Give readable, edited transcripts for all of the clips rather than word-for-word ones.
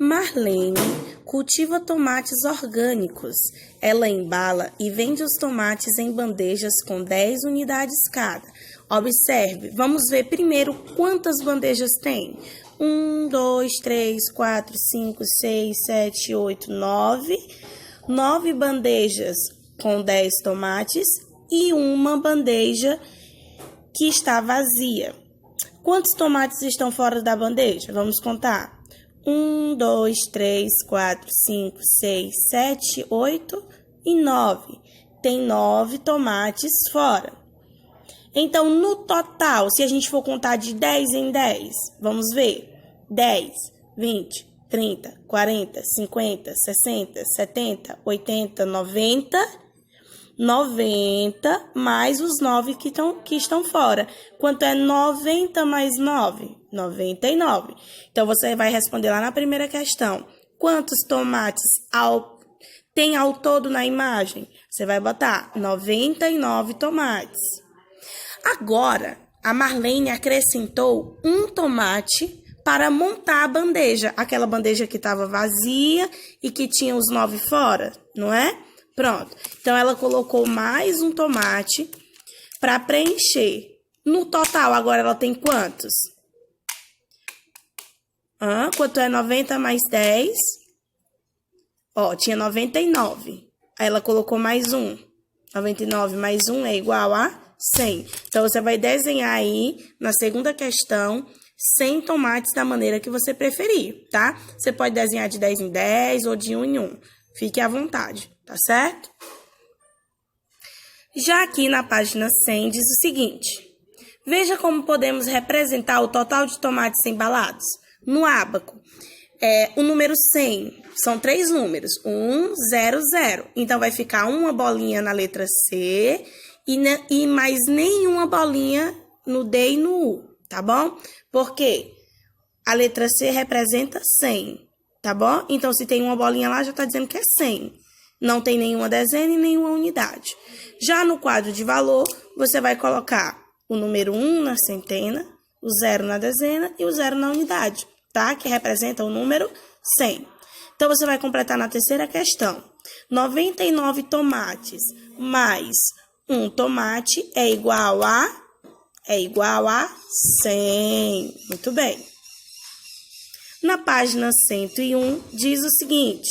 Marlene cultiva tomates orgânicos. Ela embala e vende os tomates em bandejas com 10 unidades cada. Observe, vamos ver primeiro quantas bandejas tem. 1, 2, 3, 4, 5, 6, 7, 8, 9. 9 bandejas com 10 tomates e uma bandeja que está vazia. Quantos tomates estão fora da bandeja? Vamos contar. 1, 2, 3, 4, 5, 6, 7, 8 e 9. Tem 9 tomates fora. Então, no total, se a gente for contar de 10 em 10, vamos ver. 10, 20, 30, 40, 50, 60, 70, 80, 90... 90 mais os 9 que estão fora. Quanto é 90 mais 9? 99. Então, você vai responder lá na primeira questão. Quantos tomates tem ao todo na imagem? Você vai botar 99 tomates. Agora, a Marlene acrescentou um tomate para montar a bandeja. Aquela bandeja que estava vazia e que tinha os 9 fora, não é? Pronto. Então, ela colocou mais um tomate para preencher. No total, agora ela tem quantos? Quanto é 90 mais 10? Tinha 99. Aí, ela colocou mais um. 99 mais 1 é igual a 100. Então, você vai desenhar aí, na segunda questão, 100 tomates da maneira que você preferir, tá? Você pode desenhar de 10 em 10 ou de 1 em 1. Fique à vontade, tá certo? Já aqui na página 100 diz o seguinte. Veja como podemos representar o total de tomates embalados. No ábaco, o número 100 são 3 números. 1, 0, 0. Então, vai ficar uma bolinha na letra C e mais nenhuma bolinha no D e no U, tá bom? Porque a letra C representa 100. Tá bom? Então, se tem uma bolinha lá, já tá dizendo que é 100. Não tem nenhuma dezena e nenhuma unidade. Já no quadro de valor, você vai colocar o número 1 na centena, o 0 na dezena e o 0 na unidade, tá? Que representa o número 100. Então, você vai completar na terceira questão. 99 tomates mais 1 tomate é igual a 100. Muito bem. Na página 101, diz o seguinte.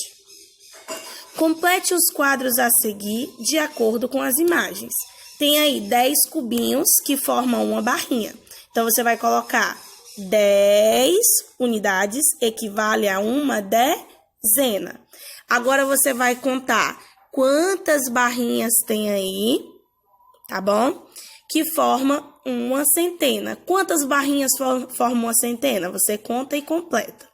Complete os quadros a seguir de acordo com as imagens. Tem aí 10 cubinhos que formam uma barrinha. Então, você vai colocar 10 unidades, equivale a uma dezena. Agora, você vai contar quantas barrinhas tem aí, tá bom? Que forma uma centena. Quantas barrinhas formam uma centena? Você conta e completa.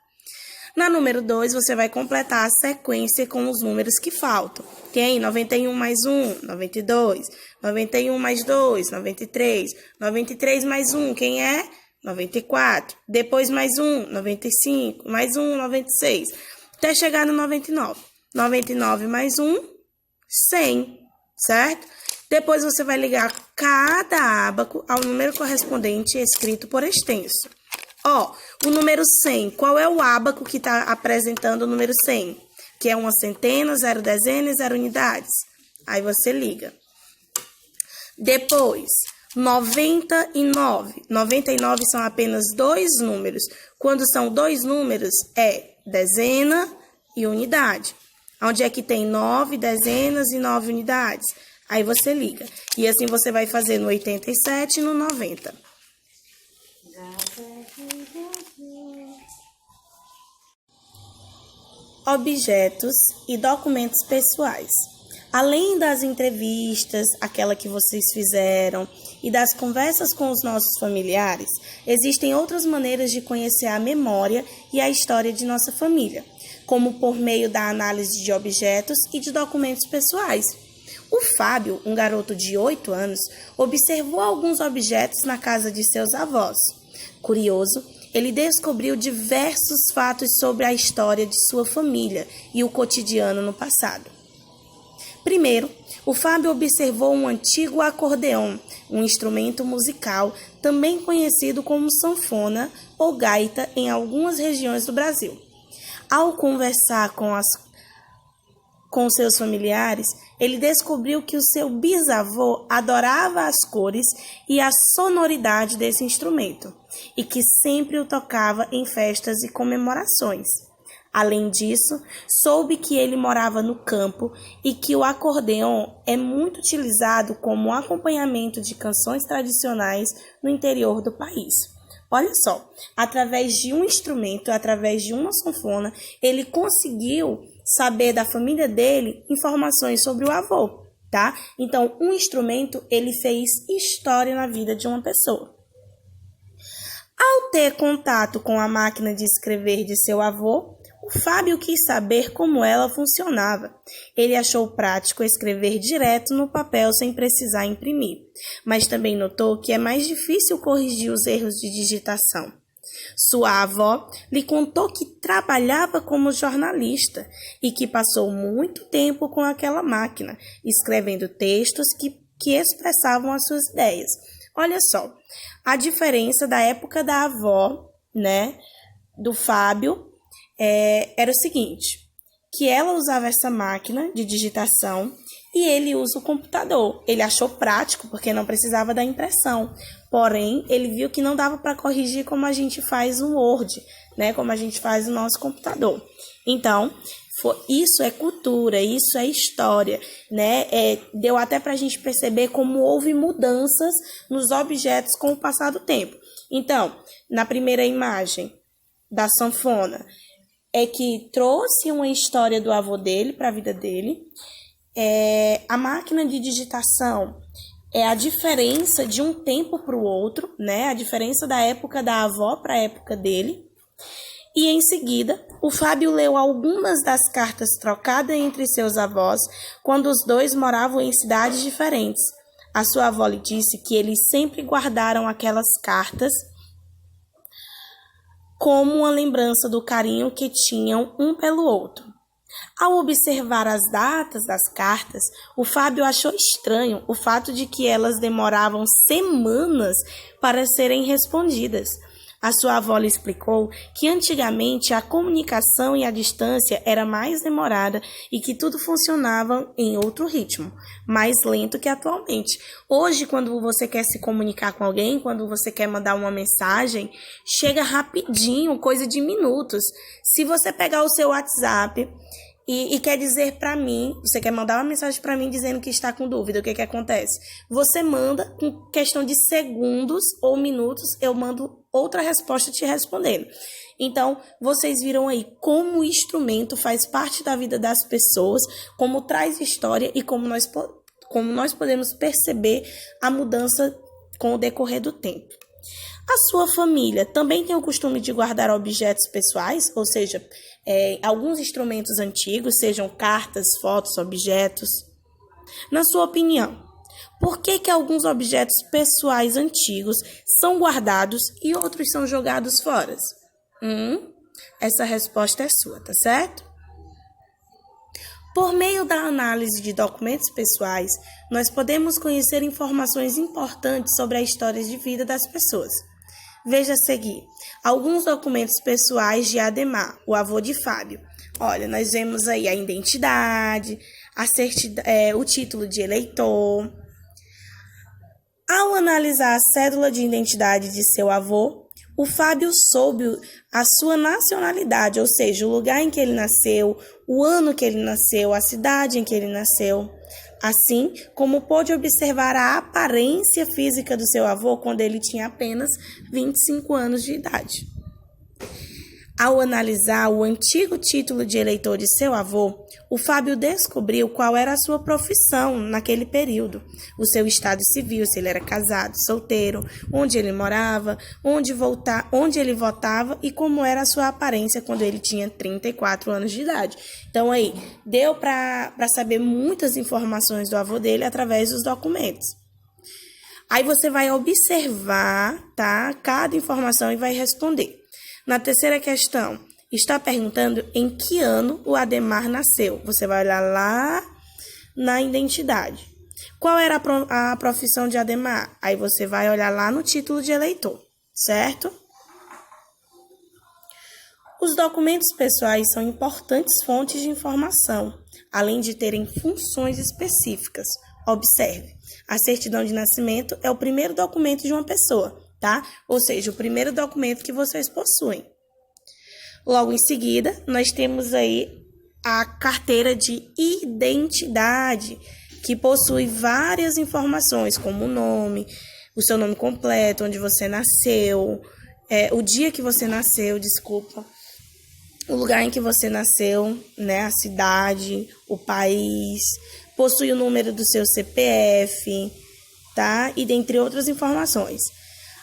Na número 2, você vai completar a sequência com os números que faltam. Tem aí 91 mais 1, 92. 91 mais 2, 93. 93 mais 1, quem é? 94. Depois mais 1, 95. Mais 1, 96. Até chegar no 99. 99 mais 1, 100. Certo? Depois, você vai ligar cada ábaco ao número correspondente escrito por extenso. O número 100, qual é o ábaco que está apresentando o número 100? Que é uma centena, 0 dezena e 0 unidades. Aí, você liga. Depois, 99. 99 são apenas 2 números. Quando são 2 números, é dezena e unidade. Onde é que tem 9 dezenas e 9 unidades? Aí, você liga. E assim, você vai fazer no 87 e no 90. Objetos e documentos pessoais. Além das entrevistas, aquela que vocês fizeram, e das conversas com os nossos familiares, existem outras maneiras de conhecer a memória e a história de nossa família, como por meio da análise de objetos e de documentos pessoais. O Fábio, um garoto de 8 anos, observou alguns objetos na casa de seus avós. Curioso, ele descobriu diversos fatos sobre a história de sua família e o cotidiano no passado. Primeiro, o Fábio observou um antigo acordeão, um instrumento musical também conhecido como sanfona ou gaita em algumas regiões do Brasil. Ao conversar com seus familiares, ele descobriu que o seu bisavô adorava as cores e a sonoridade desse instrumento, e que sempre o tocava em festas e comemorações. Além disso, soube que ele morava no campo e que o acordeon é muito utilizado como acompanhamento de canções tradicionais no interior do país. Olha só, através de um instrumento, através de uma sanfona, ele conseguiu saber da família dele informações sobre o avô, tá? Então, um instrumento, ele fez história na vida de uma pessoa. Ao ter contato com a máquina de escrever de seu avô, o Fábio quis saber como ela funcionava. Ele achou prático escrever direto no papel sem precisar imprimir, mas também notou que é mais difícil corrigir os erros de digitação. Sua avó lhe contou que trabalhava como jornalista e que passou muito tempo com aquela máquina, escrevendo textos que expressavam as suas ideias. Olha só, a diferença da época da avó, né, do Fábio, era o seguinte, que ela usava essa máquina de digitação e ele usa o computador. Ele achou prático porque não precisava da impressão, porém ele viu que não dava para corrigir como a gente faz no Word, né, como a gente faz no nosso computador. Então, isso é cultura, isso é história, né? Deu até para a gente perceber como houve mudanças nos objetos com o passar do tempo. Então, na primeira imagem da sanfona, é que trouxe uma história do avô dele para a vida dele. A máquina de digitação é a diferença de um tempo para o outro, né? A diferença da época da avó para a época dele. E em seguida, o Fábio leu algumas das cartas trocadas entre seus avós quando os dois moravam em cidades diferentes. A sua avó lhe disse que eles sempre guardaram aquelas cartas como uma lembrança do carinho que tinham um pelo outro. Ao observar as datas das cartas, o Fábio achou estranho o fato de que elas demoravam semanas para serem respondidas. A sua avó lhe explicou que antigamente a comunicação e a distância era mais demorada e que tudo funcionava em outro ritmo, mais lento que atualmente. Hoje, quando você quer se comunicar com alguém, quando você quer mandar uma mensagem, chega rapidinho, coisa de minutos. Se você pegar o seu WhatsApp e quer dizer para mim, você quer mandar uma mensagem para mim dizendo que está com dúvida, o que acontece? Você manda, com questão de segundos ou minutos, eu mando outra resposta te respondendo. Então, vocês viram aí como o instrumento faz parte da vida das pessoas, como traz história e como nós podemos perceber a mudança com o decorrer do tempo. A sua família também tem o costume de guardar objetos pessoais, ou seja, alguns instrumentos antigos, sejam cartas, fotos, objetos. Na sua opinião, por que alguns objetos pessoais antigos são guardados e outros são jogados fora? Essa resposta é sua, tá certo? Por meio da análise de documentos pessoais, nós podemos conhecer informações importantes sobre a história de vida das pessoas. Veja a seguir, alguns documentos pessoais de Ademar, o avô de Fábio. Olha, nós vemos aí a identidade, o título de eleitor. Ao analisar a cédula de identidade de seu avô, o Fábio soube a sua nacionalidade, ou seja, o lugar em que ele nasceu, o ano que ele nasceu, a cidade em que ele nasceu, assim como pôde observar a aparência física do seu avô quando ele tinha apenas 25 anos de idade. Ao analisar o antigo título de eleitor de seu avô, o Fábio descobriu qual era a sua profissão naquele período, o seu estado civil, se ele era casado, solteiro, onde ele morava, onde ele votava e como era a sua aparência quando ele tinha 34 anos de idade. Então aí, deu para saber muitas informações do avô dele através dos documentos. Aí você vai observar, tá, cada informação e vai responder. Na terceira questão, está perguntando em que ano o Ademar nasceu. Você vai olhar lá na identidade. Qual era a profissão de Ademar? Aí você vai olhar lá no título de eleitor, certo? Os documentos pessoais são importantes fontes de informação, além de terem funções específicas. Observe, a certidão de nascimento é o primeiro documento de uma pessoa, tá? Ou seja, o primeiro documento que vocês possuem. Logo em seguida, nós temos aí a carteira de identidade, que possui várias informações, como o nome, o seu nome completo, onde você nasceu, o dia que você nasceu, o lugar em que você nasceu, né, a cidade, o país, possui o número do seu CPF, tá? E dentre outras informações.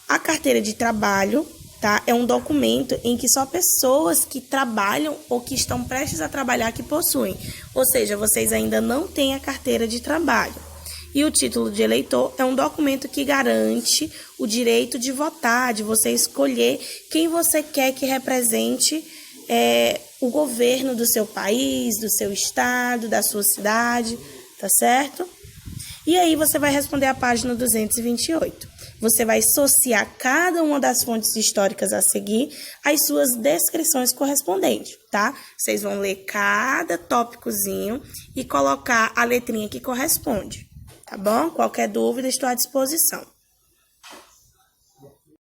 A carteira de trabalho, tá? É um documento em que só pessoas que trabalham ou que estão prestes a trabalhar que possuem. Ou seja, vocês ainda não têm a carteira de trabalho. E o título de eleitor é um documento que garante o direito de votar, de você escolher quem você quer que represente o governo do seu país, do seu estado, da sua cidade, tá certo? E aí você vai responder a página 228. Você vai associar cada uma das fontes históricas a seguir às suas descrições correspondentes, tá? Vocês vão ler cada tópicozinho e colocar a letrinha que corresponde, tá bom? Qualquer dúvida, estou à disposição.